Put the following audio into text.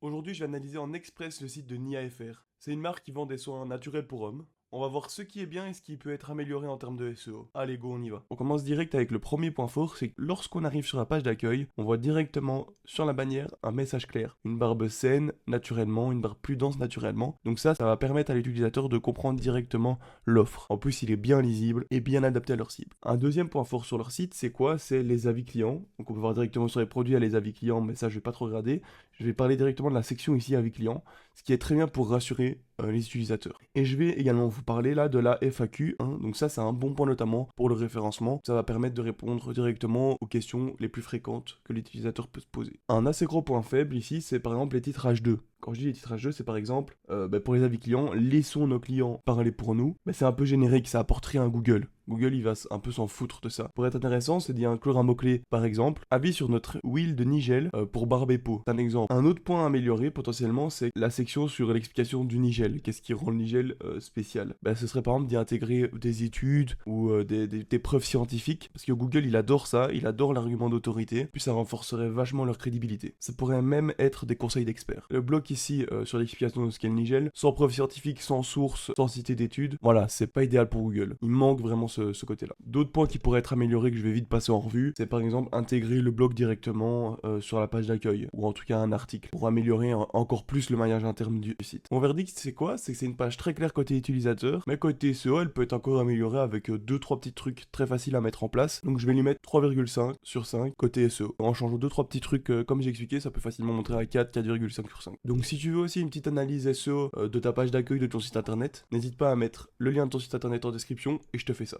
Aujourd'hui, je vais analyser en express le site de Nia.fr. C'est une marque qui vend des soins naturels pour hommes. On va voir ce qui est bien et ce qui peut être amélioré en termes de SEO. Allez, go, on y va. On commence direct avec le premier point fort, c'est que lorsqu'on arrive sur la page d'accueil, on voit directement sur la bannière un message clair. Une barbe saine naturellement, une barbe plus dense naturellement. Donc ça va permettre à l'utilisateur de comprendre directement l'offre. En plus, il est bien lisible et bien adapté à leur cible. Un deuxième point fort sur leur site, c'est quoi? C'est les avis clients. Donc on peut voir directement sur les produits à les avis clients, mais ça je vais pas trop regarder. Je vais parler directement de la section ici avis clients, ce qui est très bien pour rassurer les utilisateurs. Et je vais également vous parler là de la FAQ, hein. Donc ça c'est un bon point notamment pour le référencement. Ça va permettre de répondre directement aux questions les plus fréquentes que l'utilisateur peut se poser. Un assez gros point faible ici, c'est par exemple les titres H2. Quand je dis les titres H2, c'est par exemple, pour les avis clients, laissons nos clients parler pour nous. Mais c'est un peu générique, ça apporte rien à Google. Google, il va un peu s'en foutre de ça. Pour être intéressant, c'est d'y inclure un mot-clé. Par exemple, avis sur notre huile de Nigel pour barbe et peau. C'est un exemple. Un autre point à améliorer potentiellement, c'est la section sur l'explication du Nigel. Qu'est-ce qui rend le Nigel spécial? Ce serait par exemple d'y intégrer des études ou des preuves scientifiques. Parce que Google, il adore ça, il adore l'argument d'autorité. Puis ça renforcerait vachement leur crédibilité. Ça pourrait même être des conseils d'experts. Le bloc ici sur l'explication de ce qu'est le Nigel, sans preuve scientifique, sans source, sans cité d'études, voilà, c'est pas idéal pour Google. Il manque vraiment ce côté-là. D'autres points qui pourraient être améliorés que je vais vite passer en revue, c'est par exemple intégrer le blog directement sur la page d'accueil, ou en tout cas un article, pour améliorer encore plus le maillage interne du site. Mon verdict, c'est quoi? C'est que c'est une page très claire côté utilisateur, mais côté SEO, elle peut être encore améliorée avec 2-3 petits trucs très faciles à mettre en place. Donc je vais lui mettre 3,5 sur 5 côté SEO. En changeant 2-3 petits trucs comme j'ai expliqué, ça peut facilement monter à 4,5 sur 5. Donc si tu veux aussi une petite analyse SEO de ta page d'accueil de ton site internet, n'hésite pas à mettre le lien de ton site internet en description et je te fais ça.